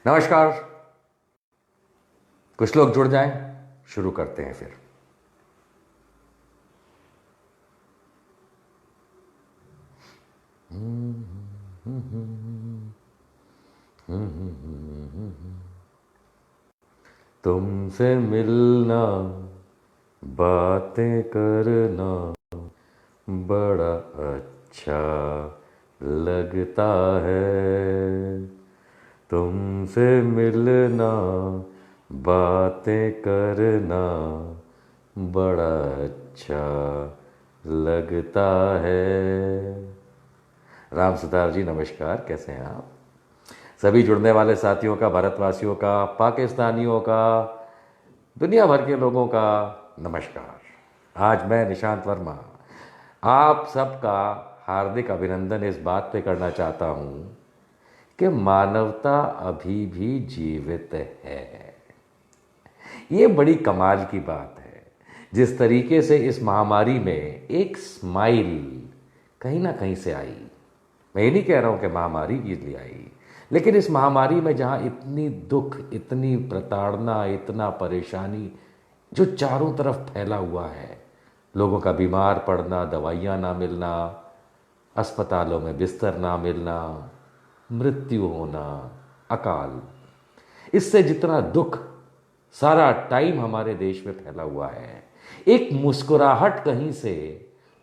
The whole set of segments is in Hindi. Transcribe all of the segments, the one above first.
नमस्कार। कुछ लोग जुड़ जाएं, शुरू करते हैं फिर। तुमसे मिलना, बातें करना बड़ा अच्छा लगता है। तुमसे मिलना, बातें करना बड़ा अच्छा लगता है। राम सुतार जी नमस्कार, कैसे हैं आप? सभी जुड़ने वाले साथियों का, भारतवासियों का, पाकिस्तानियों का, दुनिया भर के लोगों का नमस्कार। आज मैं निशांत वर्मा आप सबका हार्दिक अभिनंदन इस बात पे करना चाहता हूँ कि मानवता अभी भी जीवित है। ये बड़ी कमाल की बात है। जिस तरीके से इस महामारी में एक स्माइल कहीं ना कहीं से आई, मैं ये नहीं कह रहा हूँ कि महामारी के लिए आई, लेकिन इस महामारी में जहाँ इतनी दुख, इतनी प्रताड़ना, इतना परेशानी जो चारों तरफ फैला हुआ है, लोगों का बीमार पड़ना, दवाइयाँ ना मिलना, अस्पतालों में बिस्तर ना मिलना, मृत्यु होना, अकाल, इससे जितना दुख सारा टाइम हमारे देश में फैला हुआ है, एक मुस्कुराहट कहीं से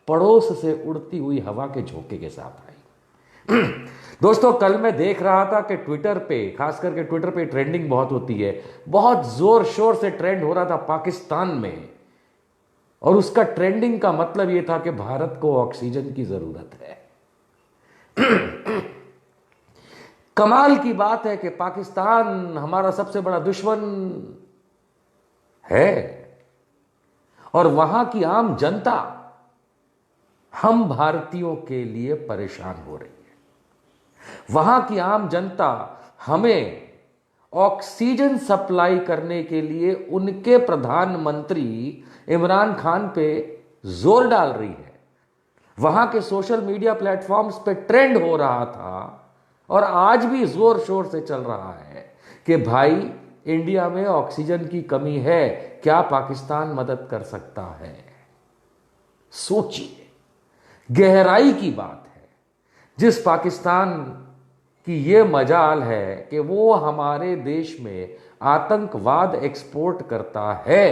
पड़ोस से उड़ती हुई हवा के झोंके के साथ आई। दोस्तों, कल मैं देख रहा था कि ट्विटर पे, खास करके ट्विटर पे ट्रेंडिंग बहुत होती है, बहुत जोर शोर से ट्रेंड हो रहा था पाकिस्तान में, और उसका ट्रेंडिंग का मतलब यह था कि भारत को ऑक्सीजन की जरूरत है। कमाल की बात है कि पाकिस्तान हमारा सबसे बड़ा दुश्मन है, और वहां की आम जनता हम भारतीयों के लिए परेशान हो रही है। वहां की आम जनता हमें ऑक्सीजन सप्लाई करने के लिए उनके प्रधानमंत्री इमरान खान पे जोर डाल रही है। वहां के सोशल मीडिया प्लेटफॉर्म्स पे ट्रेंड हो रहा था, और आज भी जोर शोर से चल रहा है कि भाई, इंडिया में ऑक्सीजन की कमी है, क्या पाकिस्तान मदद कर सकता है? सोचिए, गहराई की बात है। जिस पाकिस्तान की ये मजाल है कि वो हमारे देश में आतंकवाद एक्सपोर्ट करता है,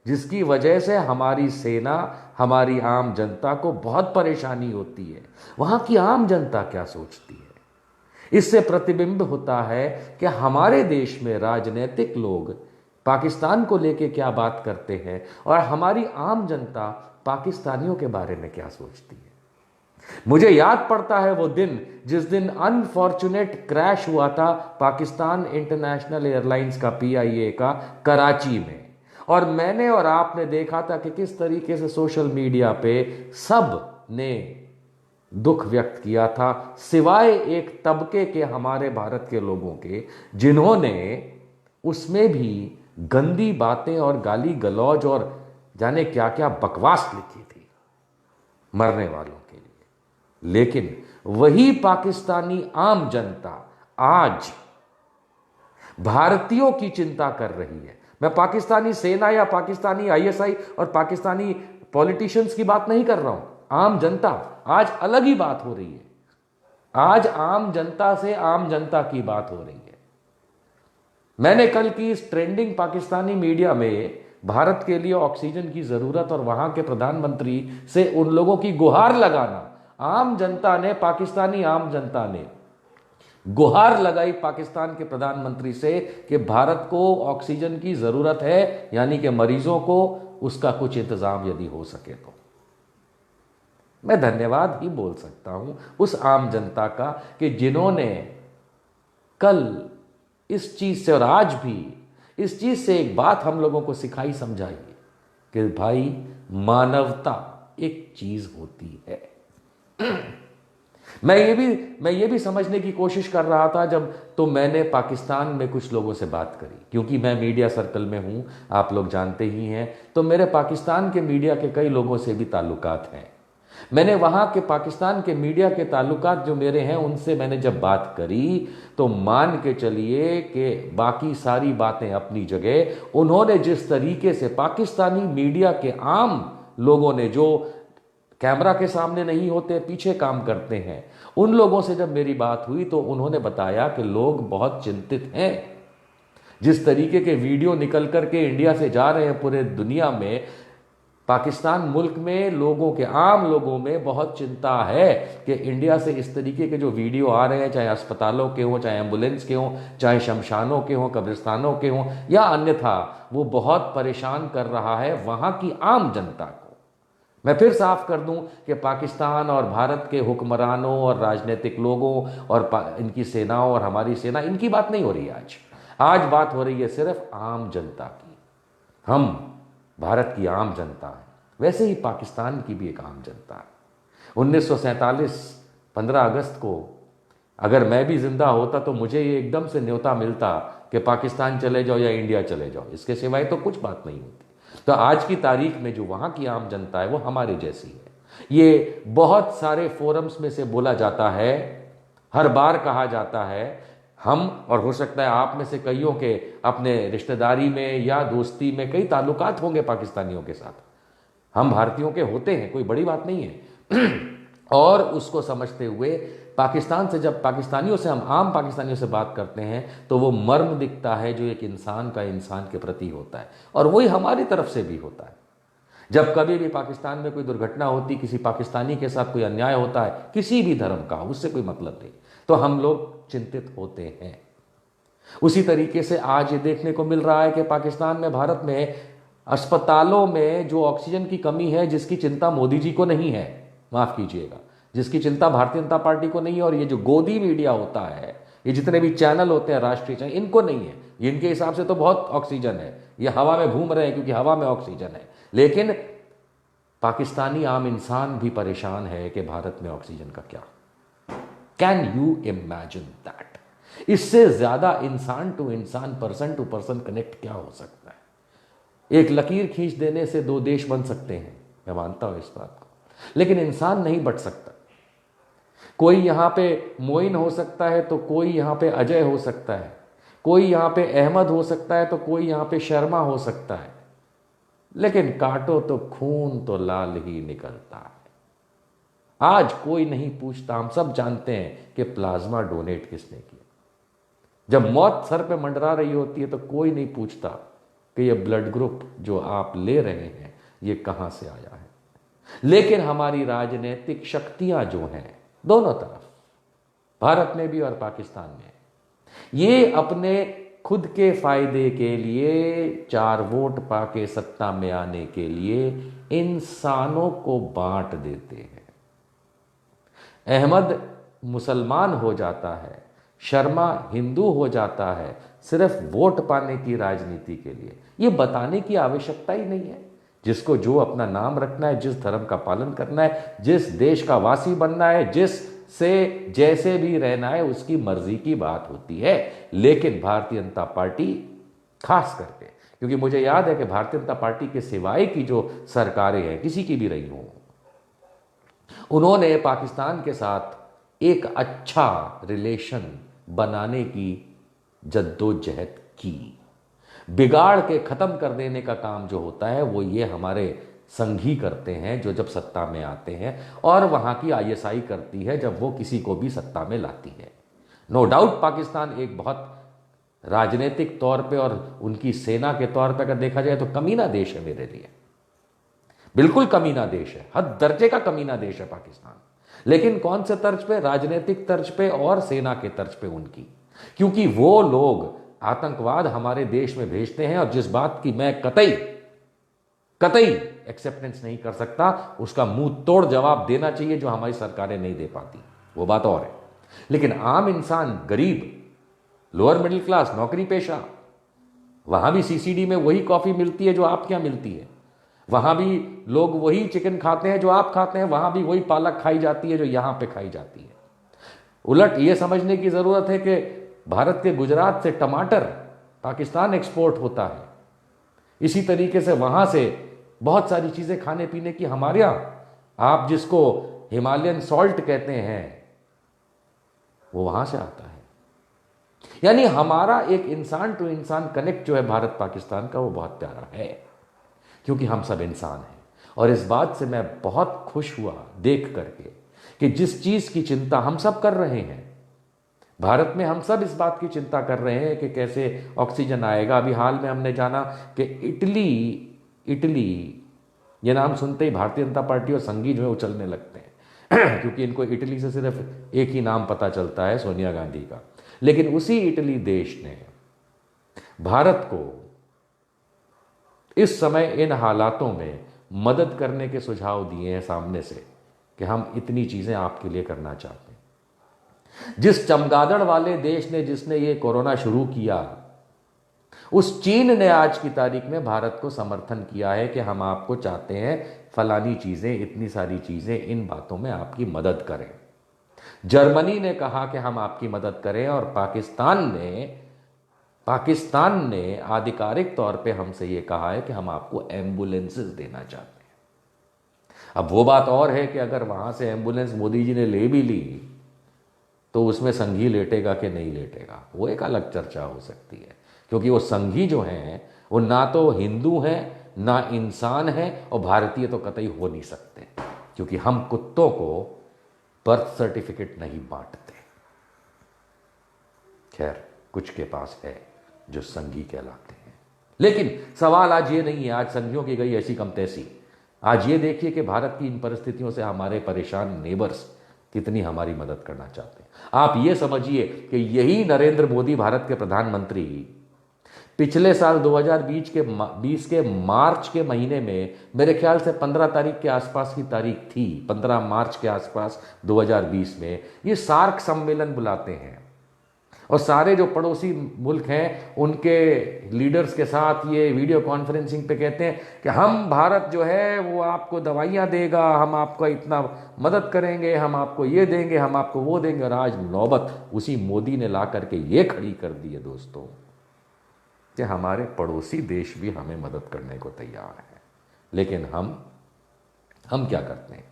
जिसकी वजह से हमारी सेना, हमारी आम जनता को बहुत परेशानी होती है, वहां की आम जनता क्या सोचती है? इससे प्रतिबिंब होता है कि हमारे देश में राजनीतिक लोग पाकिस्तान को लेकर क्या बात करते हैं, और हमारी आम जनता पाकिस्तानियों के बारे में क्या सोचती है। मुझे याद पड़ता है वो दिन जिस दिन अनफॉर्चुनेट क्रैश हुआ था पाकिस्तान इंटरनेशनल एयरलाइंस का, PIA का, कराची में, और मैंने और आपने देखा था कि किस तरीके से सोशल मीडिया पे सब ने दुख व्यक्त किया था, सिवाय एक तबके के, हमारे भारत के लोगों के, जिन्होंने उसमें भी गंदी बातें और गाली गलौज और जाने क्या क्या बकवास लिखी थी मरने वालों के लिए। लेकिन वही पाकिस्तानी आम जनता आज भारतीयों की चिंता कर रही है। मैं पाकिस्तानी सेना या पाकिस्तानी ISI और पाकिस्तानी पॉलिटिशियंस की बात नहीं कर रहा हूं। आम जनता, आज अलग ही बात हो रही है। आज आम जनता से आम जनता की बात हो रही है। मैंने कल की इस ट्रेंडिंग पाकिस्तानी मीडिया में भारत के लिए ऑक्सीजन की जरूरत और वहां के प्रधानमंत्री से उन लोगों की गुहार लगाना, आम जनता ने, पाकिस्तानी आम जनता ने गुहार लगाई पाकिस्तान के प्रधानमंत्री से कि भारत को ऑक्सीजन की जरूरत है, यानी कि मरीजों को उसका कुछ इंतजाम यदि हो सके तो। मैं धन्यवाद ही बोल सकता हूं उस आम जनता का कि जिन्होंने कल इस चीज से और आज भी इस चीज से एक बात हम लोगों को सिखाई, समझाई कि भाई, मानवता एक चीज होती है। मैं ये भी समझने की कोशिश कर रहा था जब, तो मैंने पाकिस्तान में कुछ लोगों से बात करी, क्योंकि मैं मीडिया सर्कल में हूं, आप लोग जानते ही हैं, तो मेरे पाकिस्तान के मीडिया के कई लोगों से भी ताल्लुकात हैं। मैंने वहां के पाकिस्तान के मीडिया के ताल्लुकात जो मेरे हैं उनसे मैंने जब बात करी तो मान के चलिए कि बाकी सारी बातें अपनी जगह, उन्होंने जिस तरीके से पाकिस्तानी मीडिया के आम लोगों ने, जो कैमरा के सामने नहीं होते, पीछे काम करते हैं, उन लोगों से जब मेरी बात हुई तो उन्होंने बताया कि लोग बहुत चिंतित हैं। जिस तरीके के वीडियो निकल करके इंडिया से जा रहे हैं पूरे दुनिया में, पाकिस्तान मुल्क में लोगों के, आम लोगों में बहुत चिंता है कि इंडिया से इस तरीके के जो वीडियो आ रहे हैं, चाहे अस्पतालों के हों, चाहे एम्बुलेंस के हों, चाहे शमशानों के हों, कब्रिस्तानों के हों या अन्यथा, वो बहुत परेशान कर रहा है वहां की आम जनता को। मैं फिर साफ कर दूं कि पाकिस्तान और भारत के हुक्मरानों और राजनीतिक लोगों और इनकी सेनाओं और हमारी सेना, इनकी बात नहीं हो रही है आज बात हो रही है सिर्फ आम जनता की। हम भारत की आम जनता है, वैसे ही पाकिस्तान की भी एक आम जनता है। 1947 15 अगस्त को अगर मैं भी जिंदा होता तो मुझे ये एकदम से न्योता मिलता कि पाकिस्तान चले जाओ या इंडिया चले जाओ, इसके सिवाय तो कुछ बात नहीं होती। तो आज की तारीख में जो वहाँ की आम जनता है वो हमारे जैसी है। ये बहुत सारे फोरम्स में से बोला जाता है, हर बार कहा जाता है, हम और हो सकता है आप में से कईयों के अपने रिश्तेदारी में या दोस्ती में कई ताल्लुकात होंगे पाकिस्तानियों के साथ। हम भारतीयों के होते हैं, कोई बड़ी बात नहीं है। और उसको समझते हुए पाकिस्तान से, जब पाकिस्तानियों से, हम आम पाकिस्तानियों से बात करते हैं तो वो मर्म दिखता है जो एक इंसान का इंसान के प्रति होता है, और वही हमारी तरफ से भी होता है। जब कभी भी पाकिस्तान में कोई दुर्घटना होती, किसी पाकिस्तानी के साथ कोई अन्याय होता है, किसी भी धर्म का, उससे कोई मतलब नहीं, तो हम लोग चिंतित होते हैं। उसी तरीके से आज ये देखने को मिल रहा है कि पाकिस्तान में, भारत में अस्पतालों में जो ऑक्सीजन की कमी है, जिसकी चिंता मोदी जी को नहीं है, माफ कीजिएगा, जिसकी चिंता भारतीय जनता पार्टी को नहीं है, और ये जो गोदी मीडिया होता है, ये जितने भी चैनल होते हैं राष्ट्रीय चैनल, इनको नहीं है। इनके हिसाब से तो बहुत ऑक्सीजन है, ये हवा में घूम रहे हैं क्योंकि हवा में ऑक्सीजन है। लेकिन पाकिस्तानी आम इंसान भी परेशान है कि भारत में ऑक्सीजन का क्या। Can you imagine that? इससे ज्यादा इंसान टू इंसान, पर्सन टू पर्सन कनेक्ट क्या हो सकता है? एक लकीर खींच देने से दो देश बन सकते हैं, मैं मानता हूं इस बात को, लेकिन इंसान नहीं बट सकता। कोई यहां पे मोइन हो सकता है तो कोई यहां पे अजय हो सकता है, कोई यहां पे अहमद हो सकता है तो कोई यहां पे शर्मा हो सकता है, लेकिन काटो तो खून तो लाल ही निकलता है। आज कोई नहीं पूछता, हम सब जानते हैं कि प्लाज्मा डोनेट किसने किया। जब मौत सर पे मंडरा रही होती है तो कोई नहीं पूछता कि ये ब्लड ग्रुप जो आप ले रहे हैं ये कहां से आया है। लेकिन हमारी राजनीतिक शक्तियां जो हैं दोनों तरफ, भारत में भी और पाकिस्तान में, ये अपने खुद के फायदे के लिए, 4 वोट पाके सत्ता में आने के लिए इंसानों को बांट देते हैं। अहमद मुसलमान हो जाता है, शर्मा हिंदू हो जाता है, सिर्फ वोट पाने की राजनीति के लिए। ये बताने की आवश्यकता ही नहीं है। जिसको जो अपना नाम रखना है, जिस धर्म का पालन करना है, जिस देश का वासी बनना है, जिससे जैसे भी रहना है, उसकी मर्जी की बात होती है। लेकिन भारतीय जनता पार्टी खास करके, क्योंकि मुझे याद है कि भारतीय जनता पार्टी के सिवाय की जो सरकारें हैं, किसी की भी रही हों, उन्होंने पाकिस्तान के साथ एक अच्छा रिलेशन बनाने की जद्दोजहद की। बिगाड़ के खत्म कर देने का काम जो होता है वो ये हमारे संघी करते हैं, जो जब सत्ता में आते हैं, और वहां की आईएसआई करती है जब वो किसी को भी सत्ता में लाती है। नो डाउट पाकिस्तान एक बहुत राजनीतिक तौर पे और उनकी सेना के तौर पे अगर देखा जाए तो कमीना देश है मेरे लिए, बिल्कुल कमीना देश है, हद दर्जे का कमीना देश है पाकिस्तान। लेकिन कौन से तर्ज पे? राजनीतिक तर्ज पे और सेना के तर्ज पे उनकी, क्योंकि वो लोग आतंकवाद हमारे देश में भेजते हैं, और जिस बात की मैं कतई एक्सेप्टेंस नहीं कर सकता, उसका मुंह तोड़ जवाब देना चाहिए जो हमारी सरकारें नहीं दे पाती, वो बात और है। लेकिन आम इंसान, गरीब, लोअर मिडिल क्लास, नौकरी पेशा, वहां भी सीसीडी में वही कॉफी मिलती है जो आपके यहां मिलती है, वहां भी लोग वही चिकन खाते हैं जो आप खाते हैं, वहां भी वही पालक खाई जाती है जो यहां पे खाई जाती है। उलट ये समझने की जरूरत है कि भारत के गुजरात से टमाटर पाकिस्तान एक्सपोर्ट होता है, इसी तरीके से वहां से बहुत सारी चीजें खाने पीने की हमारे यहां आप जिसको हिमालयन सॉल्ट कहते हैं वो वहां से आता है। यानी हमारा एक इंसान टू इंसान कनेक्ट जो है भारत पाकिस्तान का, वो बहुत प्यारा है, क्योंकि हम सब इंसान हैं। और इस बात से मैं बहुत खुश हुआ देख करके कि जिस चीज की चिंता हम सब कर रहे हैं भारत में, हम सब इस बात की चिंता कर रहे हैं कि कैसे ऑक्सीजन आएगा। अभी हाल में हमने जाना कि इटली ये नाम सुनते ही भारतीय जनता पार्टी और संघी जो है उछलने लगते हैं क्योंकि इनको इटली से सिर्फ एक ही नाम पता चलता है, सोनिया गांधी का। लेकिन उसी इटली देश ने भारत को इस समय इन हालातों में मदद करने के सुझाव दिए हैं सामने से कि हम इतनी चीजें आपके लिए करना चाहते हैं। जिस चमगादड़ वाले देश ने, जिसने ये कोरोना शुरू किया, उस चीन ने आज की तारीख में भारत को समर्थन किया है कि हम आपको चाहते हैं फलानी चीजें, इतनी सारी चीजें, इन बातों में आपकी मदद करें। जर्मनी ने कहा कि हम आपकी मदद करें, और पाकिस्तान ने आधिकारिक तौर पे हमसे ये कहा है कि हम आपको एम्बुलेंसेस देना चाहते हैं। अब वो बात और है कि अगर वहां से एम्बुलेंस मोदी जी ने ले भी ली तो उसमें संघी लेटेगा कि नहीं लेटेगा, वो एक अलग चर्चा हो सकती है, क्योंकि वो संघी जो हैं वो ना तो हिंदू हैं ना इंसान हैं, और भारतीय तो कतई हो नहीं सकते, क्योंकि हम कुत्तों को बर्थ सर्टिफिकेट नहीं बांटते। खैर, कुछ के पास है जो संघी कहलाते हैं। लेकिन सवाल आज ये नहीं है, आज संघियों की गई ऐसी कम तैसी। आज ये देखिए कि भारत की इन परिस्थितियों से हमारे परेशान नेबर्स कितनी हमारी मदद करना चाहते हैं। आप ये समझिए कि यही नरेंद्र मोदी, भारत के प्रधानमंत्री, पिछले साल 2020 के मार्च के महीने में, मेरे ख्याल से 15 तारीख के आसपास की तारीख थी, 15 मार्च के आसपास 2020 में, ये सार्क सम्मेलन बुलाते हैं और सारे जो पड़ोसी मुल्क हैं उनके लीडर्स के साथ ये वीडियो कॉन्फ्रेंसिंग पे कहते हैं कि हम, भारत जो है वो आपको दवाइयाँ देगा, हम आपको इतना मदद करेंगे, हम आपको ये देंगे, हम आपको वो देंगे। और आज नौबत उसी मोदी ने ला करके ये खड़ी कर दी है दोस्तों कि हमारे पड़ोसी देश भी हमें मदद करने को तैयार है। लेकिन हम क्या करते हैं?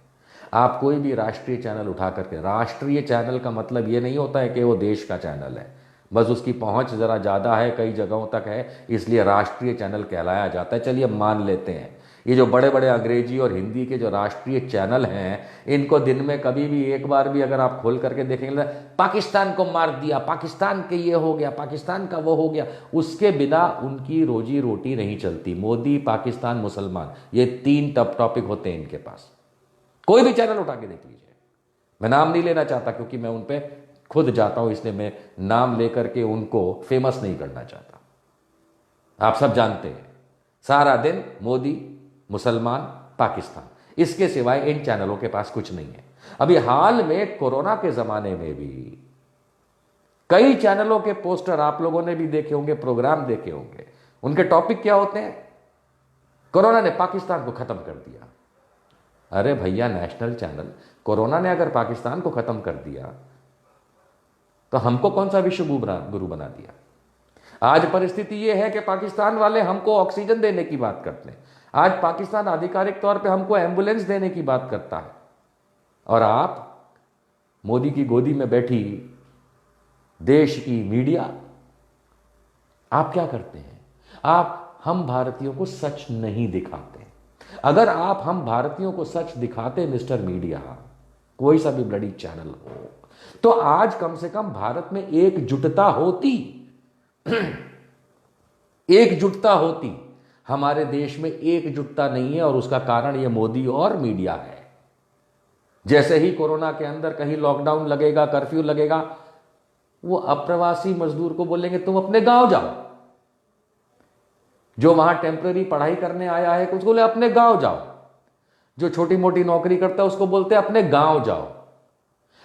आप कोई भी राष्ट्रीय चैनल उठा करके, राष्ट्रीय चैनल का मतलब ये नहीं होता है कि वो देश का चैनल है, बस उसकी पहुंच ज़रा ज़्यादा है, कई जगहों तक है, इसलिए राष्ट्रीय चैनल कहलाया जाता है। चलिए मान लेते हैं, ये जो बड़े बड़े अंग्रेजी और हिंदी के जो राष्ट्रीय चैनल हैं, इनको दिन में कभी भी एक बार भी अगर आप खोल करके देखेंगे, पाकिस्तान को मार दिया, पाकिस्तान के ये हो गया, पाकिस्तान का वो हो गया, उसके बिना उनकी रोजी रोटी नहीं चलती। मोदी, पाकिस्तान, मुसलमान, ये 3 टॉप टॉपिक होते हैं इनके पास। कोई भी चैनल उठा के देख लीजिए, मैं नाम नहीं लेना चाहता क्योंकि मैं उन पे खुद जाता हूं, इसलिए मैं नाम लेकर के उनको फेमस नहीं करना चाहता। आप सब जानते हैं, सारा दिन मोदी, मुसलमान, पाकिस्तान, इसके सिवाय इन चैनलों के पास कुछ नहीं है। अभी हाल में कोरोना के जमाने में भी कई चैनलों के पोस्टर आप लोगों ने भी देखे होंगे, प्रोग्राम देखे होंगे, उनके टॉपिक क्या होते हैं? कोरोना ने पाकिस्तान को खत्म कर दिया। अरे भैया, नेशनल चैनल, कोरोना ने अगर पाकिस्तान को खत्म कर दिया तो हमको कौन सा विश्व गुरु बना दिया? आज परिस्थिति यह है कि पाकिस्तान वाले हमको ऑक्सीजन देने की बात करते हैं, आज पाकिस्तान आधिकारिक तौर पे हमको एम्बुलेंस देने की बात करता है, और आप मोदी की गोदी में बैठी देश की मीडिया, आप क्या करते हैं? आप हम भारतीयों को सच नहीं दिखाते। अगर आप हम भारतीयों को सच दिखाते मिस्टर मीडिया, कोई सा भी ब्लडी चैनल हो, तो आज कम से कम भारत में एकजुटता होती, एकजुटता होती। हमारे देश में एकजुटता नहीं है, और उसका कारण यह मोदी और मीडिया है। जैसे ही कोरोना के अंदर कहीं लॉकडाउन लगेगा, कर्फ्यू लगेगा, वो अप्रवासी मजदूर को बोलेंगे तुम अपने गांव जाओ। जो वहां टेम्पररी पढ़ाई करने आया है उसको बोले अपने गांव जाओ। जो छोटी मोटी नौकरी करता है उसको बोलते हैं अपने गांव जाओ।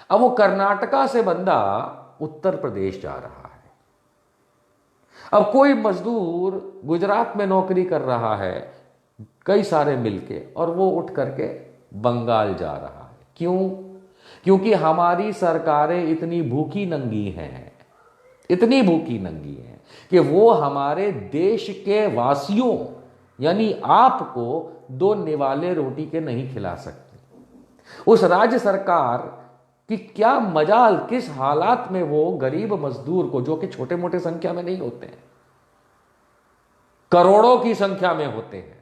अब वो कर्नाटका से बंदा उत्तर प्रदेश जा रहा है, अब कोई मजदूर गुजरात में नौकरी कर रहा है, कई सारे मिलके, और वो उठ करके बंगाल जा रहा है। क्यों? क्योंकि हमारी सरकारें इतनी भूखी नंगी हैं, इतनी भूखी नंगी हैं कि वो हमारे देश के वासियों यानी आपको 2 निवाले रोटी के नहीं खिला सकते। उस राज्य सरकार की क्या मजाल, किस हालात में वो गरीब मजदूर को, जो कि छोटे मोटे संख्या में नहीं होते हैं, करोड़ों की संख्या में होते हैं,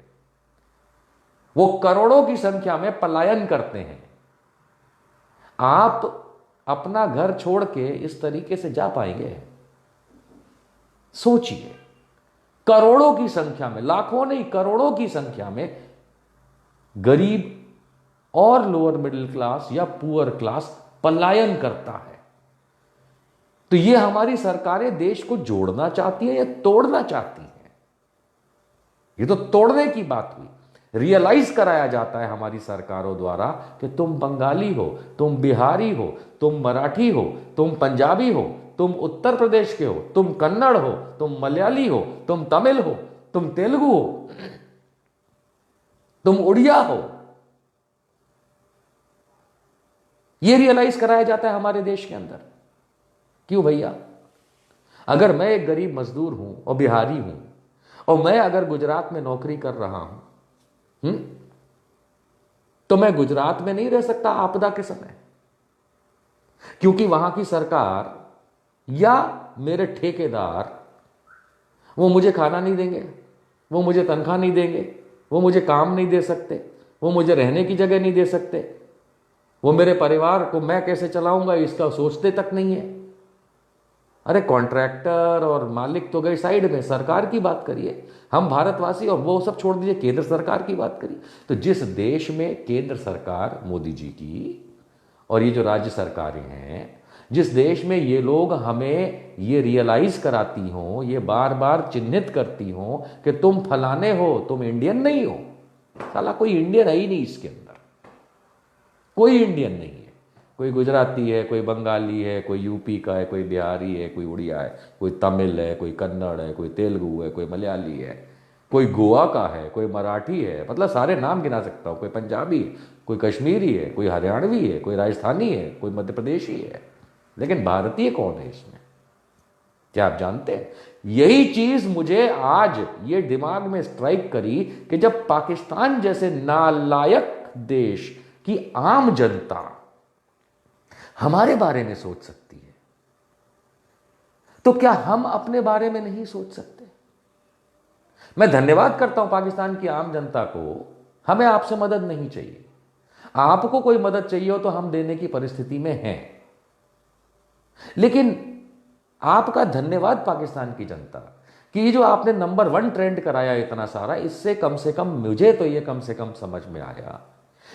वो करोड़ों की संख्या में पलायन करते हैं। आप अपना घर छोड़ के इस तरीके से जा पाएंगे? सोचिए, करोड़ों की संख्या में, लाखों नहीं करोड़ों की संख्या में गरीब और लोअर मिडिल क्लास या पुअर क्लास पलायन करता है। तो ये हमारी सरकारें देश को जोड़ना चाहती हैं या तोड़ना चाहती हैं? ये तो तोड़ने की बात हुई। रियलाइज कराया जाता है हमारी सरकारों द्वारा कि तुम बंगाली हो, तुम बिहारी हो, तुम मराठी हो, तुम पंजाबी हो, तुम उत्तर प्रदेश के हो, तुम कन्नड़ हो, तुम मलयाली हो, तुम तमिल हो, तुम तेलुगु हो, तुम उड़िया हो। यह रियलाइज कराया जाता है हमारे देश के अंदर। क्यों भैया? अगर मैं एक गरीब मजदूर हूं और बिहारी हूं और मैं अगर गुजरात में नौकरी कर रहा हूं, तो मैं गुजरात में नहीं रह सकता आपदा के समय, क्योंकि वहां की सरकार या मेरे ठेकेदार वो मुझे खाना नहीं देंगे, वो मुझे तनख्वाह नहीं देंगे, वो मुझे काम नहीं दे सकते, वो मुझे रहने की जगह नहीं दे सकते, वो मेरे परिवार को मैं कैसे चलाऊंगा इसका सोचते तक नहीं है। अरे कॉन्ट्रैक्टर और मालिक तो गए साइड में, सरकार की बात करिए। हम भारतवासी, और वो सब छोड़ दीजिए, केंद्र सरकार की बात करिए। तो जिस देश में केंद्र सरकार मोदी जी की और ये जो राज्य सरकारें हैं, जिस देश में ये लोग हमें ये रियलाइज कराती हों, ये बार बार चिन्हित करती हों कि तुम फलाने हो, तुम इंडियन नहीं हो। साला कोई इंडियन है ही नहीं इसके अंदर, कोई इंडियन नहीं है। कोई गुजराती है, कोई बंगाली है, कोई यूपी का है, कोई बिहारी है, कोई उड़िया है, कोई तमिल है, कोई कन्नड़ है, कोई तेलुगु है, कोई मलयाली है, कोई गोवा का है, कोई मराठी है, मतलब सारे नाम गिना सकता हूं। कोई पंजाबी, कोई कश्मीरी है, कोई हरियाणवी है, कोई राजस्थानी है, कोई मध्य प्रदेशी है। लेकिन भारतीय कौन है इसमें? क्या आप जानते हैं? यही चीज मुझे आज ये दिमाग में स्ट्राइक करी कि जब पाकिस्तान जैसे नालायक देश की आम जनता हमारे बारे में सोच सकती है, तो क्या हम अपने बारे में नहीं सोच सकते? मैं धन्यवाद करता हूं पाकिस्तान की आम जनता को। हमें आपसे मदद नहीं चाहिए। आपको कोई मदद चाहिए हो तो हम देने की परिस्थिति में हैं, लेकिन आपका धन्यवाद पाकिस्तान की जनता कि ये जो आपने नंबर 1 ट्रेंड कराया इतना सारा, इससे कम से कम मुझे तो ये कम से कम समझ में आया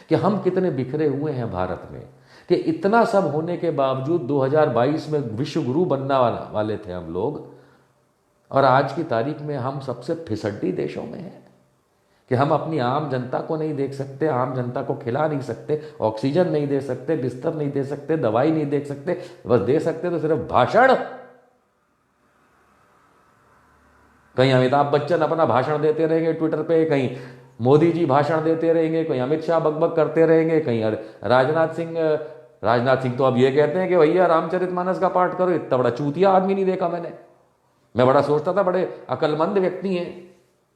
कि हम कितने बिखरे हुए हैं भारत में, कि इतना सब होने के बावजूद 2022 में विश्व गुरु बनने वाले थे हम लोग, और आज की तारीख में हम सबसे फिसड्डी देशों में हैं कि हम अपनी आम जनता को नहीं देख सकते, आम जनता को खिला नहीं सकते, ऑक्सीजन नहीं दे सकते, बिस्तर नहीं दे सकते, दवाई नहीं दे सकते, बस दे सकते तो सिर्फ भाषण। कहीं अमिताभ बच्चन अपना भाषण देते रहेंगे ट्विटर पे, कहीं मोदी जी भाषण देते रहेंगे, कहीं अमित शाह बकबक करते रहेंगे, कहीं राजनाथ सिंह तो अब ये कहते हैं कि भैया रामचरितमानस का पाठ करो। इतना बड़ा चूतिया आदमी नहीं देखा मैंने। मैं बड़ा सोचता था बड़े अकलमंद व्यक्ति हैं,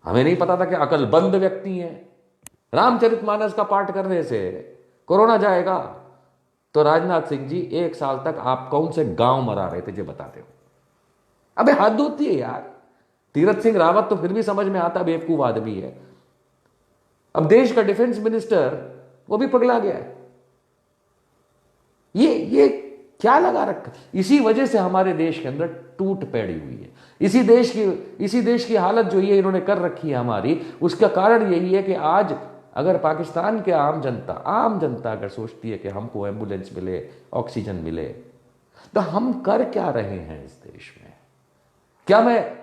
हमें नहीं पता था कि अकलबंद व्यक्ति हैं। रामचरितमानस का पाठ करने से कोरोना जाएगा? तो राजनाथ सिंह जी 1 साल तक आप कौन से गांव मरा रहे थे, ये बताते हो? अबे हद होती है यार। तीरथ सिंह रावत तो फिर भी समझ में आता, बेवकूफ आदमी है। अब देश का डिफेंस मिनिस्टर वो भी पगला गया है। ये क्या लगा रखा? इसी वजह से हमारे देश के अंदर टूट पड़ी हुई है। इसी देश की हालत जो ये इन्होंने कर रखी है हमारी, उसका कारण यही है कि आज अगर पाकिस्तान के आम जनता अगर सोचती है कि हमको एम्बुलेंस मिले, ऑक्सीजन मिले, तो हम कर क्या रहे हैं इस देश में?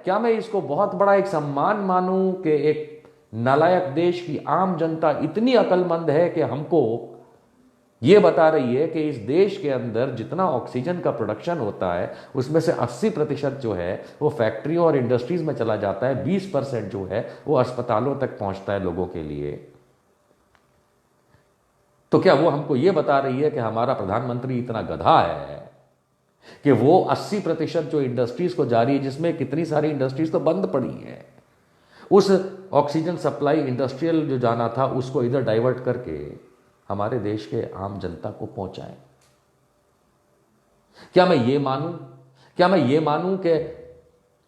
क्या मैं इसको बहुत बड़ा एक सम्मान मानूं कि एक नालायक देश की आम जनता इतनी अकलमंद है कि हमको ये बता रही है कि इस देश के अंदर जितना ऑक्सीजन का प्रोडक्शन होता है उसमें से 80% जो है वो फैक्ट्रियों और इंडस्ट्रीज में चला जाता है, 20% जो है वो अस्पतालों तक पहुंचता है लोगों के लिए। तो क्या वो हमको ये बता रही है कि हमारा प्रधानमंत्री इतना गधा है कि वो 80% जो इंडस्ट्रीज को जारी है, जिसमें कितनी सारी इंडस्ट्रीज तो बंद पड़ी है, उस ऑक्सीजन सप्लाई इंडस्ट्रियल जो जाना था उसको इधर डाइवर्ट करके हमारे देश के आम जनता को पहुंचाएं। क्या मैं ये मानूं कि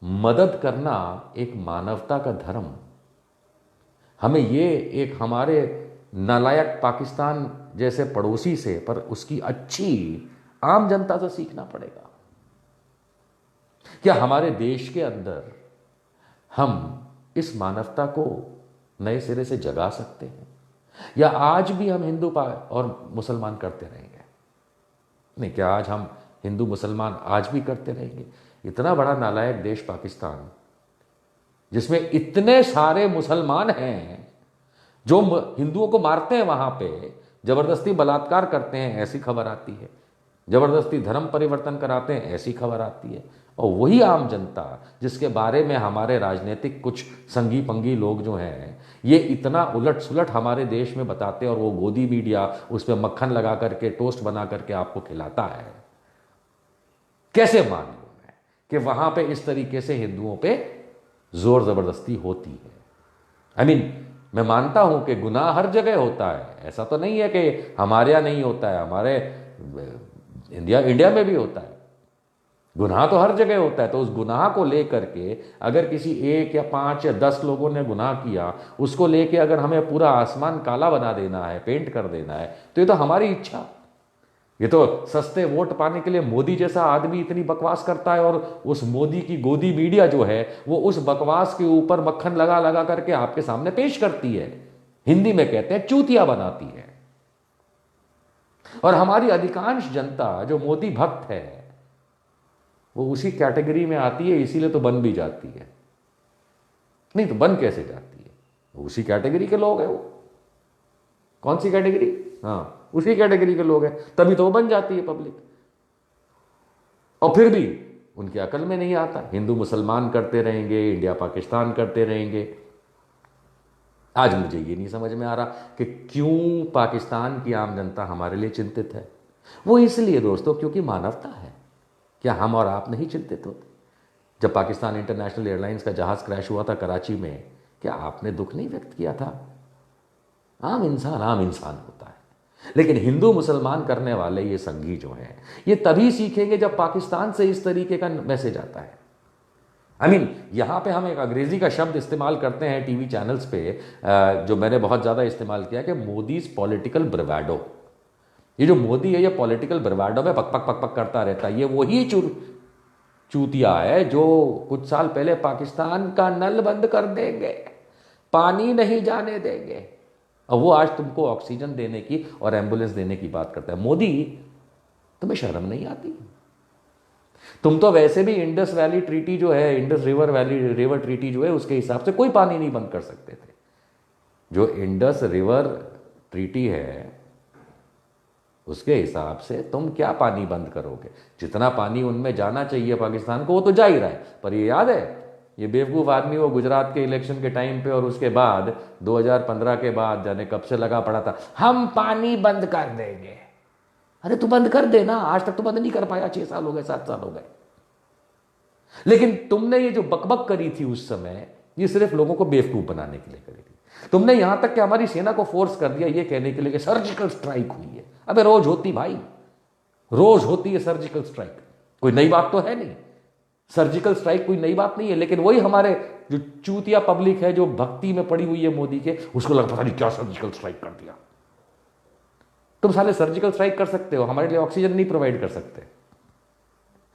मदद करना एक मानवता का धर्म? हमें ये एक हमारे नालायक पाकिस्तान जैसे पड़ोसी से, पर उसकी अच्छी आम जनता से सीखना पड़ेगा। क्या हमारे देश के अंदर हम इस मानवता को नए सिरे से जगा सकते हैं, या आज भी हम हिंदू और मुसलमान करते रहेंगे? नहीं, क्या आज हम हिंदू मुसलमान आज भी करते रहेंगे? इतना बड़ा नालायक देश पाकिस्तान, जिसमें इतने सारे मुसलमान हैं जो हिंदुओं को मारते हैं, वहां पे जबरदस्ती बलात्कार करते हैं, ऐसी खबर आती है, जबरदस्ती धर्म परिवर्तन कराते हैं, ऐसी खबर आती है। और वही आम जनता जिसके बारे में हमारे राजनीतिक कुछ संगी पंगी लोग जो हैं ये इतना उलट सुलट हमारे देश में बताते हैं, और वो गोदी मीडिया उस पर मक्खन लगा करके टोस्ट बना करके आपको खिलाता है। कैसे मान लूं मैं कि वहां पे इस तरीके से हिंदुओं पे जोर जबरदस्ती होती है? मैं मानता हूं कि गुनाह हर जगह होता है, ऐसा तो नहीं है कि हमारे यहां नहीं होता है, हमारे इंडिया में भी होता है। गुनाह तो हर जगह होता है। तो उस गुनाह को लेकर के अगर किसी 1 या 5 या 10 लोगों ने गुनाह किया, उसको लेके अगर हमें पूरा आसमान काला बना देना है, पेंट कर देना है, तो ये तो हमारी इच्छा। ये तो सस्ते वोट पाने के लिए मोदी जैसा आदमी इतनी बकवास करता है, और उस मोदी की गोदी मीडिया जो है वो उस बकवास के ऊपर मक्खन लगा लगा करके आपके सामने पेश करती है। हिंदी में कहते हैं चूतिया बनाती है। और हमारी अधिकांश जनता जो मोदी भक्त है वो उसी कैटेगरी में आती है, इसीलिए तो बन भी जाती है। नहीं तो बन कैसे जाती है? वो उसी कैटेगरी के लोग हैं। वो कौन सी कैटेगरी? हाँ, उसी कैटेगरी के लोग हैं, तभी तो वो बन जाती है पब्लिक। और फिर भी उनकी अकल में नहीं आता, हिंदू मुसलमान करते रहेंगे, इंडिया पाकिस्तान करते रहेंगे। आज मुझे ये नहीं समझ में आ रहा कि क्यों पाकिस्तान की आम जनता हमारे लिए चिंतित है। वो इसलिए दोस्तों क्योंकि मानवता है। क्या हम और आप नहीं चिंतित होते? जब पाकिस्तान इंटरनेशनल एयरलाइंस का जहाज क्रैश हुआ था कराची में, क्या आपने दुख नहीं व्यक्त किया था? आम इंसान होता है। लेकिन हिंदू मुसलमान करने वाले ये संघी जो हैं ये तभी सीखेंगे जब पाकिस्तान से इस तरीके का मैसेज आता है। यहां पे हम एक अंग्रेजी का शब्द इस्तेमाल करते हैं टीवी चैनल्स पे, जो मैंने बहुत ज्यादा इस्तेमाल किया, कि मोदीज पॉलिटिकल ब्रवाडो। ये जो मोदी है ये पॉलिटिकल ब्रवाडो में पक पक पक पक करता रहता है। ये वही चूतिया है जो कुछ साल पहले पाकिस्तान का नल बंद कर देंगे, पानी नहीं जाने देंगे, और वो आज तुमको ऑक्सीजन देने की और एम्बुलेंस देने की बात करता है। मोदी, तुम्हें शर्म नहीं आती? तुम तो वैसे भी इंडस वैली ट्रीटी जो है, इंडस रिवर ट्रीटी जो है, उसके हिसाब से कोई पानी नहीं बंद कर सकते थे। जो इंडस रिवर ट्रीटी है उसके हिसाब से तुम क्या पानी बंद करोगे? जितना पानी उनमें जाना चाहिए पाकिस्तान को वो तो जा ही रहा है। पर ये याद है, ये बेवकूफ़ आदमी वो गुजरात के इलेक्शन के टाइम पे और उसके बाद 2015 के बाद जाने कब से लगा पड़ा था, हम पानी बंद कर देंगे। अरे तू बंद कर देना, आज तक तो बंद नहीं कर पाया, 6 साल हो गए, 7 साल हो गए। लेकिन तुमने ये जो बकबक करी थी उस समय, ये सिर्फ लोगों को बेवकूफ बनाने के लिए करी थी। तुमने यहां तक कि हमारी सेना को फोर्स कर दिया ये कहने के लिए कि सर्जिकल स्ट्राइक हुई है। अबे रोज होती भाई, रोज होती है सर्जिकल स्ट्राइक, कोई नई बात तो है नहीं। सर्जिकल स्ट्राइक कोई नई बात नहीं है। लेकिन वही हमारे जो चूतिया पब्लिक है जो भक्ति में पड़ी हुई है मोदी के, उसको लगा पता नहीं क्या सर्जिकल स्ट्राइक कर दिया। तुम साले सर्जिकल स्ट्राइक कर सकते हो, हमारे लिए ऑक्सीजन नहीं प्रोवाइड कर सकते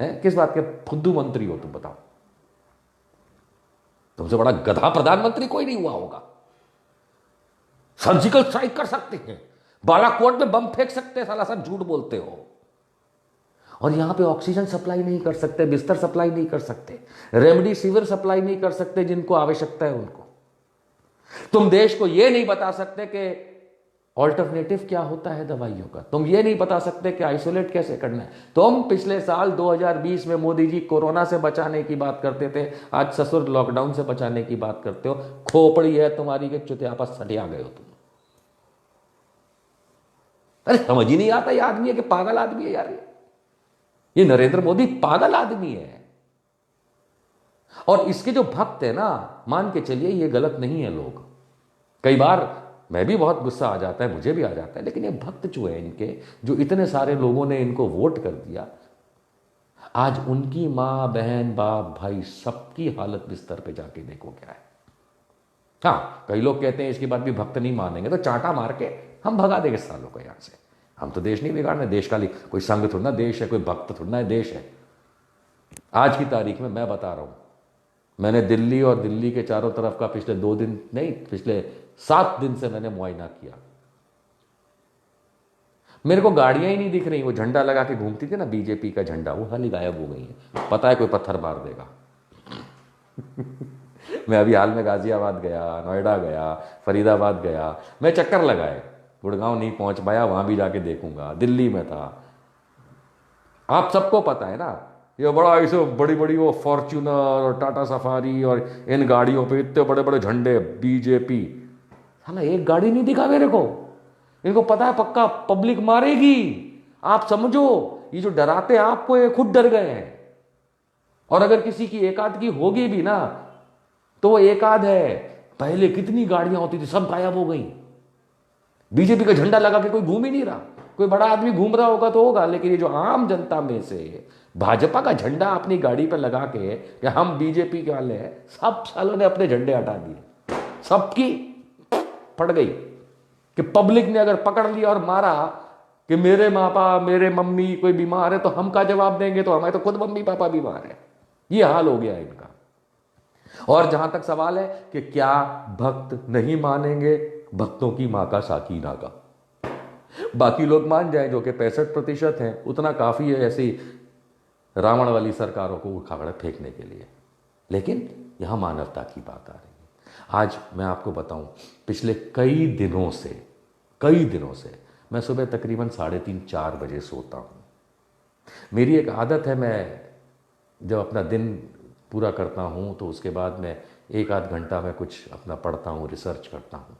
हैं? किस बात के फुद्दू मंत्री हो तुम, बताओ? तुमसे बड़ा गधा प्रधानमंत्री कोई नहीं हुआ होगा। सर्जिकल स्ट्राइक कर सकते हैं, बालाकोट में बम फेंक सकते हैं, साला सब झूठ बोलते हो। और यहां पे ऑक्सीजन सप्लाई नहीं कर सकते, बिस्तर सप्लाई नहीं कर सकते, रेमडेसिविर सप्लाई नहीं कर सकते जिनको आवश्यकता है उनको। तुम देश को यह नहीं बता सकते कि ऑल्टरनेटिव क्या होता है दवाइयों का, तुम ये नहीं बता सकते कि आइसोलेट कैसे करना है। तुम पिछले साल 2020 में मोदी जी कोरोना से बचाने की बात करते थे, आज ससुर लॉकडाउन से बचाने की बात करते हो। खोपड़ी है तुम्हारी के चुतियापा सटिया गए हो तुम। अरे समझ ही नहीं आता ये आदमी है कि पागल आदमी है यार। ये नरेंद्र मोदी पागल आदमी है। और इसके जो भक्त है ना, मान के चलिए ये गलत नहीं है लोग। कई बार मैं भी बहुत गुस्सा आ जाता है, मुझे भी आ जाता है, लेकिन ये भक्त जो है इनके, जो इतने सारे लोगों ने इनको वोट कर दिया, आज उनकी माँ बहन बाप भाई सबकी हालत बिस्तर पे जाके देखो क्या है। हाँ, कई लोग कहते हैं इसके बाद भी भक्त नहीं मानेंगे तो चांटा मार के हम भगा देंगे सालों को यहां से। हम तो देश नहीं बिगाड़ना, देश का कोई संघ थोड़ा ना देश है, कोई भक्त थोड़ा ना देश है। आज की तारीख में मैं बता रहा हूं, मैंने दिल्ली और दिल्ली के चारों तरफ का पिछले 2 दिन नहीं, पिछले 7 दिन से मैंने मुआयना किया। मेरे को गाड़ियां ही नहीं दिख रही। वो झंडा लगा के घूमती थी ना बीजेपी का झंडा, वो हाल ही गायब हो गई है। पता है कोई पत्थर मार देगा। मैं अभी हाल में गाजियाबाद गया, नोएडा गया, फरीदाबाद गया, मैं चक्कर लगाए, गुड़गांव नहीं पहुंच पाया, वहां भी जाके देखूंगा। दिल्ली में था, आप सबको पता है ना, ये बड़ा ऐसे बड़ी बड़ी वो फॉर्च्यूनर और टाटा सफारी और इन गाड़ियों पे इतने बड़े बड़े झंडे बीजेपी, साला एक गाड़ी नहीं दिखा मेरे को। इनको पता है पक्का पब्लिक मारेगी। आप समझो, ये जो डराते आपको ये खुद डर गए हैं। और अगर किसी की एकाध की होगी भी ना तो वो एकाध है। पहले कितनी गाड़ियां होती थी, सब गायब हो गई। बीजेपी का झंडा लगा के कोई घूम ही नहीं रहा। कोई बड़ा आदमी घूम रहा होगा तो होगा, लेकिन ये जो आम जनता में से भाजपा का झंडा अपनी गाड़ी पर लगा के कि हम बीजेपी के वाले हैं, सब सालों ने अपने झंडे हटा दिए। सबकी पड़ गई कि पब्लिक ने अगर पकड़ लिया और मारा कि मेरे माँ बाप मेरे मम्मी कोई बीमार है तो हम का जवाब देंगे, तो हमारे तो खुद मम्मी पापा बीमार है। ये हाल हो गया इनका। और जहां तक सवाल है कि क्या भक्त नहीं मानेंगे, भक्तों की मां का साकी नागा। बाकी लोग मान जाए जो कि 65% हैं, उतना काफी है ऐसी रावण वाली सरकारों को उखाड़ फेंकने के लिए। लेकिन यहां मानवता की बात आ रही है। आज मैं आपको बताऊं, पिछले कई दिनों से मैं सुबह तकरीबन 3:30-4 बजे सोता हूं। मेरी एक आदत है, मैं जब अपना दिन पूरा करता हूं तो उसके बाद मैं 1-8 घंटा मैं कुछ अपना पढ़ता हूं, रिसर्च करता हूं,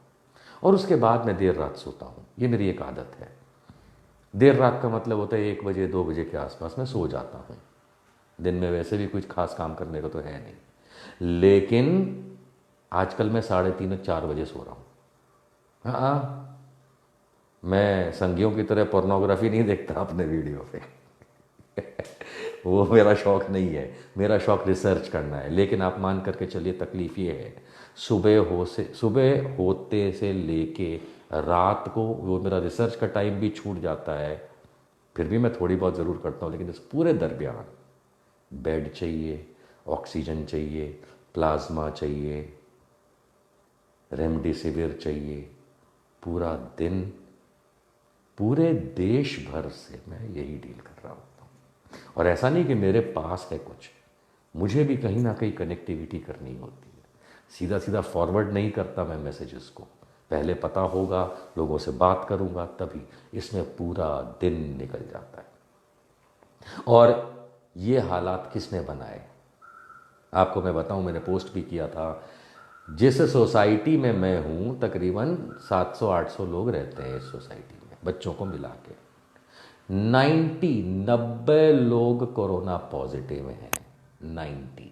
और उसके बाद मैं देर रात सोता हूं। ये मेरी एक आदत है। देर रात का मतलब होता है 1 बजे 2 बजे के आसपास मैं सो जाता हूं। दिन में वैसे भी कुछ खास काम करने को तो है नहीं, लेकिन आजकल मैं 3:30-4 बजे सो रहा हूं। हाँ, मैं संगियों की तरह पोर्नोग्राफी नहीं देखता अपने वीडियो पे। वो मेरा शौक नहीं है। मेरा शौक रिसर्च करना है। लेकिन आप मान करके चलिए, तकलीफ ये है, सुबह होते से लेके रात को वो मेरा रिसर्च का टाइम भी छूट जाता है। फिर भी मैं थोड़ी बहुत ज़रूर करता हूँ, लेकिन इस पूरे दरमियान बेड चाहिए, ऑक्सीजन चाहिए, प्लाज्मा चाहिए, रेमडेसिविर चाहिए। पूरा दिन पूरे देश भर से मैं यही डील कर रहा होता हूँ। और ऐसा नहीं कि मेरे पास है कुछ, मुझे भी कहीं ना कहीं कनेक्टिविटी करनी होती है। सीधा सीधा फॉरवर्ड नहीं करता मैं मैसेजेस को, पहले पता होगा, लोगों से बात करूँगा, तभी। इसमें पूरा दिन निकल जाता है। और ये हालात किसने बनाए? आपको मैं बताऊं, मैंने पोस्ट भी किया था, जिस सोसाइटी में मैं हूं तकरीबन 700-800 लोग रहते हैं इस सोसाइटी में, बच्चों को मिला के 90 लोग कोरोना पॉजिटिव हैं। 90।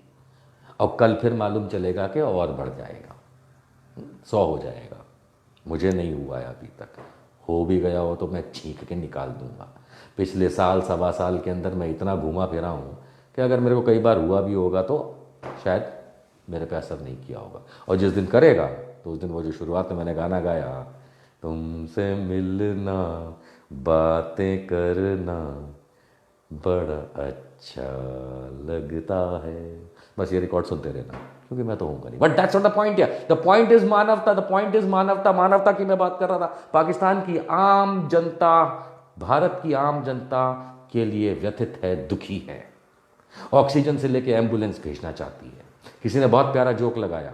और कल फिर मालूम चलेगा कि और बढ़ जाएगा, 100 हो जाएगा। मुझे नहीं हुआ है अभी तक। हो भी गया हो तो मैं छींक के निकाल दूंगा। पिछले साल 1.25 साल के अंदर मैं इतना घूमा फिरा हूँ कि अगर मेरे को कई बार हुआ भी होगा तो शायद मेरे पे असर नहीं किया होगा। और जिस दिन करेगा तो उस दिन वो जो शुरुआत में मैंने गाना गाया, तुमसे मिलना बातें करना बड़ा अच्छा लगता है, बस ये रिकॉर्ड सुनते रहना, क्योंकि मैं तो हूँगा नहीं। But that's not the point. The point is मानवता। द पॉइंट इज मानवता। मानवता की मैं बात कर रहा था। पाकिस्तान की आम जनता, भारत की आम जनता के लिए व्यथित है, दुखी है। ऑक्सीजन से लेके एम्बुलेंस भेजना चाहती है। किसी ने बहुत प्यारा जोक लगाया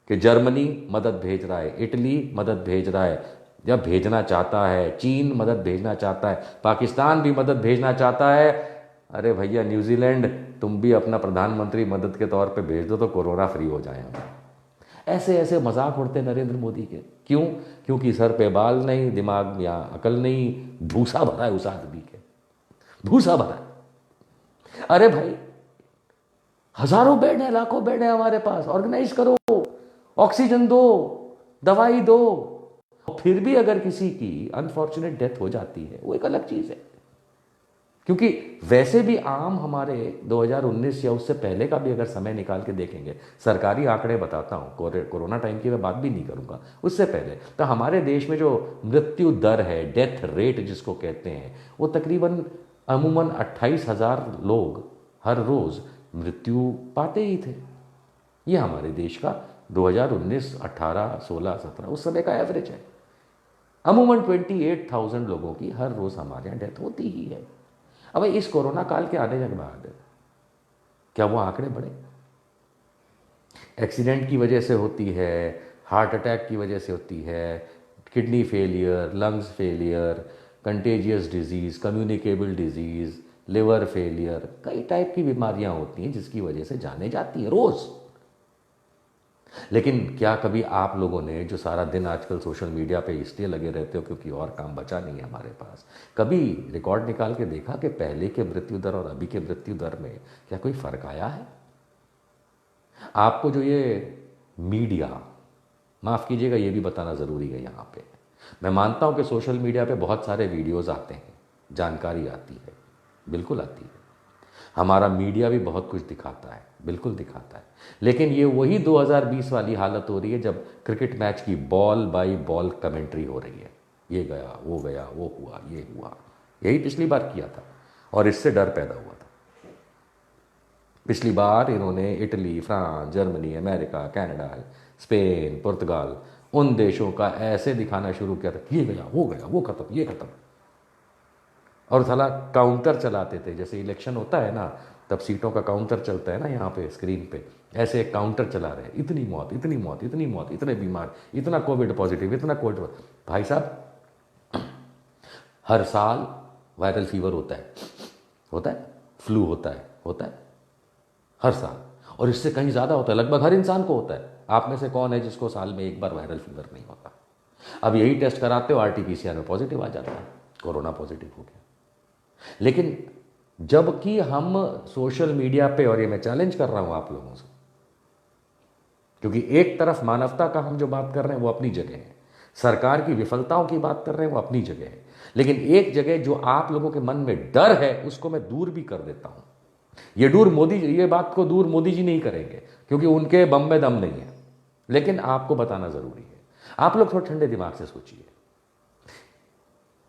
कि जर्मनी मदद भेज रहा है, इटली मदद भेज रहा है, जब भेजना चाहता है, चीन मदद भेजना चाहता है, पाकिस्तान भी मदद भेजना चाहता है। अरे भैया न्यूजीलैंड, तुम भी अपना प्रधानमंत्री मदद के तौर पे भेज दो तो कोरोना फ्री हो जाएगा। ऐसे ऐसे मजाक उड़ते नरेंद्र मोदी के। क्यों? क्योंकि सर पे बाल नहीं, दिमाग या अकल नहीं, भूसा भरा है उस आदमी के, भूसा भरा है। अरे भाई, हजारों बेड है, लाखों बेड है हमारे पास, ऑर्गेनाइज करो, ऑक्सीजन दो, दवाई दो, और फिर भी अगर किसी की अनफॉर्चुनेट डेथ हो जाती है वो एक अलग चीज है, क्योंकि वैसे भी आम हमारे 2019 या उससे पहले का भी अगर समय निकाल के देखेंगे, सरकारी आंकड़े बताता हूं, कोरोना टाइम की मैं बात भी नहीं करूंगा, उससे पहले तो हमारे देश में जो मृत्यु दर है, डेथ रेट जिसको कहते हैं, वो तकरीबन अमूमन 28,000 लोग हर रोज मृत्यु पाते ही थे। ये हमारे देश का 2019, 18, 16, 17 उस समय का एवरेज है। अमूमन 28,000 लोगों की हर रोज हमारे यहाँ डेथ होती ही है। अब इस कोरोना काल के आने के बाद क्या वो आंकड़े बढ़े? एक्सीडेंट की वजह से होती है, हार्ट अटैक की वजह से होती है, kidney failure, lungs failure, contagious disease, communicable disease, liver failure, कई टाइप की बीमारियां होती हैं जिसकी वजह से जाने जाती हैं रोज। लेकिन क्या कभी आप लोगों ने, जो सारा दिन आजकल सोशल मीडिया पे इसलिए लगे रहते हो क्योंकि और काम बचा नहीं है हमारे पास, कभी रिकॉर्ड निकाल के देखा कि पहले के मृत्यु दर और अभी के मृत्यु दर में क्या कोई फर्क आया है? आपको जो ये मीडिया, माफ कीजिएगा ये भी बताना जरूरी है यहाँ पे, मैं मानता हूं कि सोशल मीडिया पे बहुत सारे वीडियोज आते हैं, जानकारी आती है, बिल्कुल आती है, हमारा मीडिया भी बहुत कुछ दिखाता है, बिल्कुल दिखाता है, लेकिन ये वही 2020 वाली हालत हो रही है जब क्रिकेट मैच की बॉल बाय बॉल कमेंट्री हो रही है, ये गया, वो हुआ, ये हुआ। यही पिछली बार किया था और इससे डर पैदा हुआ था। पिछली बार इन्होंने Italy, France, Germany, America, Canada, Spain, पुर्तगाल, उन देशों का ऐसे दिखाना शुरू किया था, ये गया, वो खत्म, ये खत्म, और साला काउंटर चलाते थे। जैसे इलेक्शन होता है ना, तब सीटों का काउंटर चलता है ना यहाँ पे स्क्रीन पे, ऐसे एक काउंटर चला रहे, इतनी मौत, इतनी मौत, इतनी मौत, इतने बीमार, इतना कोविड पॉजिटिव, इतना कोविड। भाई साहब, हर साल वायरल फीवर होता है, फ्लू होता है हर साल, और इससे कहीं ज्यादा होता है, लगभग हर इंसान को होता है। आप में से कौन है जिसको साल में एक बार वायरल फीवर नहीं होता? अब यही टेस्ट कराते हो, आरटीपीसीआर में पॉजिटिव आ जाता है, कोरोना पॉजिटिव हो गया। लेकिन जबकि हम सोशल मीडिया पे, और ये मैं चैलेंज कर रहा हूं आप लोगों से, क्योंकि एक तरफ मानवता का हम जो बात कर रहे हैं वो अपनी जगह है, सरकार की विफलताओं की बात कर रहे हैं वो अपनी जगह है, लेकिन एक जगह जो आप लोगों के मन में डर है उसको मैं दूर भी कर देता हूं। ये बात को दूर मोदी जी नहीं करेंगे क्योंकि उनके बम में दम नहीं है, लेकिन आपको बताना जरूरी है। आप लोग थोड़ा ठंडे दिमाग से सोचिए,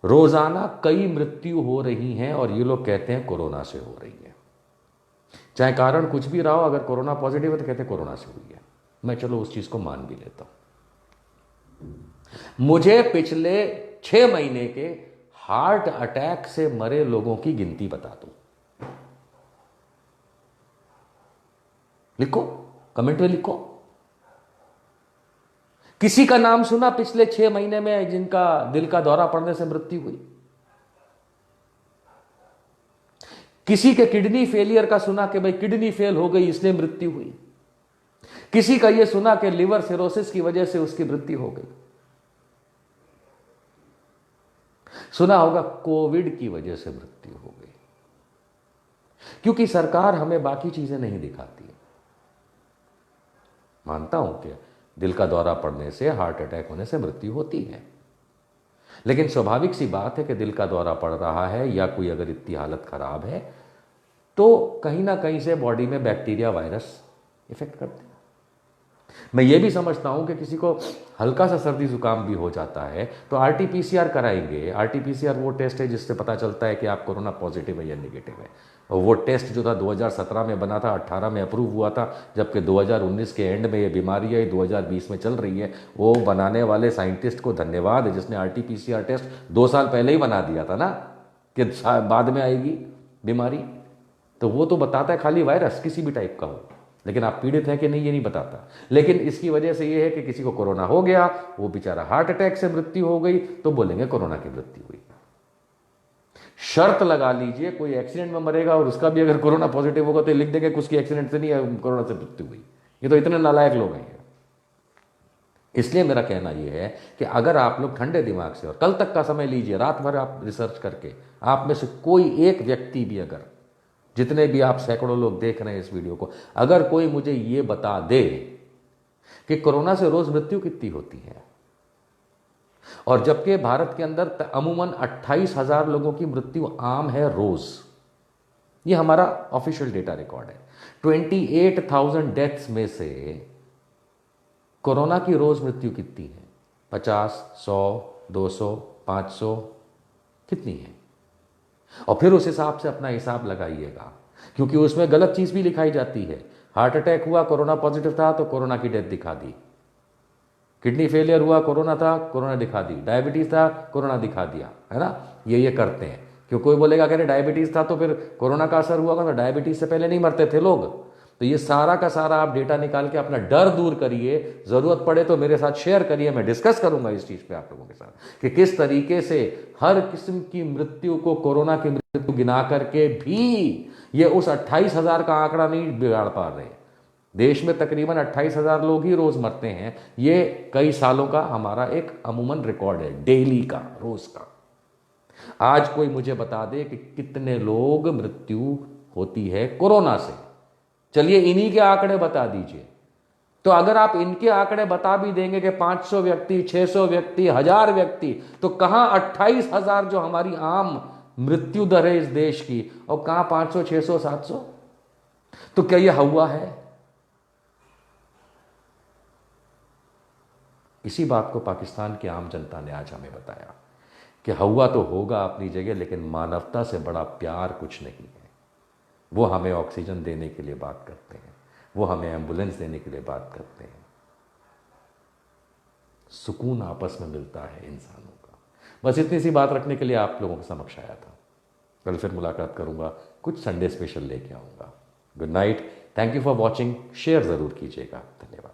रोजाना कई मृत्यु हो रही हैं और ये लोग कहते हैं कोरोना से हो रही है। चाहे कारण कुछ भी रहा हो, अगर कोरोना पॉजिटिव है तो कहते हैं कोरोना से हुई है। मैं चलो उस चीज को मान भी लेता हूं। मुझे पिछले 6 महीने के हार्ट अटैक से मरे लोगों की गिनती बता दो, लिखो, कमेंट में लिखो। किसी का नाम सुना पिछले 6 महीने में जिनका दिल का दौरा पड़ने से मृत्यु हुई? किसी के किडनी फेलियर का सुना कि भाई किडनी फेल हो गई इसलिए मृत्यु हुई? किसी का यह सुना कि लिवर सिरोसिस की वजह से उसकी मृत्यु हो गई? सुना होगा कोविड की वजह से मृत्यु हो गई। क्योंकि सरकार हमें बाकी चीजें नहीं दिखाती। मानता हूं कि दिल का दौरा पड़ने से, हार्ट अटैक होने से मृत्यु होती है, लेकिन स्वाभाविक सी बात है कि दिल का दौरा पड़ रहा है या कोई अगर इतनी हालत खराब है तो कहीं ना कहीं से बॉडी में बैक्टीरिया, वायरस इफेक्ट करते हैं। मैं ये भी समझता हूं कि किसी को हल्का सा सर्दी जुकाम भी हो जाता है तो आरटीपीसीआर कराएंगे। आरटीपीसीआर वो टेस्ट है जिससे पता चलता है कि आप कोरोना पॉजिटिव है या नेगेटिव है, और वो टेस्ट जो था 2017 में बना था, 18 में अप्रूव हुआ था, जबकि 2019 के एंड में ये बीमारी आई, 2020 में चल रही है। वो बनाने वाले साइंटिस्ट को धन्यवाद है जिसने आरटीपीसीआर टेस्ट 2 साल पहले ही बना दिया था ना कि बाद में आएगी बीमारी। तो वो तो बताता है खाली वायरस किसी भी टाइप का हो, लेकिन आप पीड़ित हैं कि नहीं ये नहीं बताता। लेकिन इसकी वजह से ये है कि किसी को कोरोना हो गया, वो बेचारा हार्ट अटैक से मृत्यु हो गई तो बोलेंगे कोरोना की मृत्यु हुई। शर्त लगा लीजिए कोई एक्सीडेंट में मरेगा और उसका भी अगर कोरोना पॉजिटिव होगा तो लिख देंगे कि उसकी एक्सीडेंट से नहीं है, कोरोना से मृत्यु हुई। ये तो इतने नालायक लोग हैं। इसलिए मेरा कहना यह है कि अगर आप लोग ठंडे दिमाग से, और कल तक का समय लीजिए, रात भर आप रिसर्च करके, आप में से कोई एक व्यक्ति भी, अगर जितने भी आप सैकड़ों लोग देख रहे हैं इस वीडियो को, अगर कोई मुझे ये बता दे कि कोरोना से रोज मृत्यु कितनी होती है, और जबकि भारत के अंदर अमूमन 28,000 लोगों की मृत्यु आम है रोज। ये हमारा ऑफिशियल डेटा रिकॉर्ड है। 28,000 डेथ्स में से कोरोना की रोज मृत्यु कितनी है? 50, 100, 200, 500, कितनी है? और फिर उस हिसाब से अपना हिसाब लगाइएगा, क्योंकि उसमें गलत चीज भी लिखाई जाती है। हार्ट अटैक हुआ, कोरोना पॉजिटिव था तो कोरोना की डेथ दिखा दी। किडनी फेलियर हुआ, कोरोना था, कोरोना दिखा दी। डायबिटीज था, कोरोना दिखा दिया, है ना। ये करते हैं। क्यों कोई बोलेगा कि डायबिटीज था तो फिर कोरोना का असर हुआ, तो डायबिटीज से पहले नहीं मरते थे लोग। तो ये सारा का सारा आप डेटा निकाल के अपना डर दूर करिए। जरूरत पड़े तो मेरे साथ शेयर करिए, मैं डिस्कस करूंगा इस चीज पे आप लोगों के साथ कि किस तरीके से हर किस्म की मृत्यु को कोरोना की मृत्यु गिना करके भी ये उस 28,000 का आंकड़ा नहीं बिगाड़ पा रहे। देश में तकरीबन 28,000 लोग ही रोज मरते हैं। ये कई सालों का हमारा एक अमूमन रिकॉर्ड है, डेली का, रोज का। आज कोई मुझे बता दे कि कितने लोग मृत्यु होती है कोरोना से। चलिए इन्हीं के आंकड़े बता दीजिए। तो अगर आप इनके आंकड़े बता भी देंगे कि 500 व्यक्ति, 600 व्यक्ति, 1000 व्यक्ति, तो कहां 28,000 जो हमारी आम मृत्यु दर है इस देश की, और कहां 500, 600, 700? तो क्या यह हुआ है? इसी बात को पाकिस्तान की आम जनता ने आज हमें बताया कि हुआ तो होगा अपनी जगह, लेकिन मानवता से बड़ा प्यार कुछ नहीं है। वो हमें ऑक्सीजन देने के लिए बात करते हैं, वो हमें एम्बुलेंस देने के लिए बात करते हैं। सुकून आपस में मिलता है इंसानों का। बस इतनी सी बात रखने के लिए आप लोगों के समक्ष आया था। कल फिर मुलाकात करूंगा, कुछ संडे स्पेशल लेके आऊंगा। Good night, thank you for watching. Share जरूर कीजिएगा। धन्यवाद।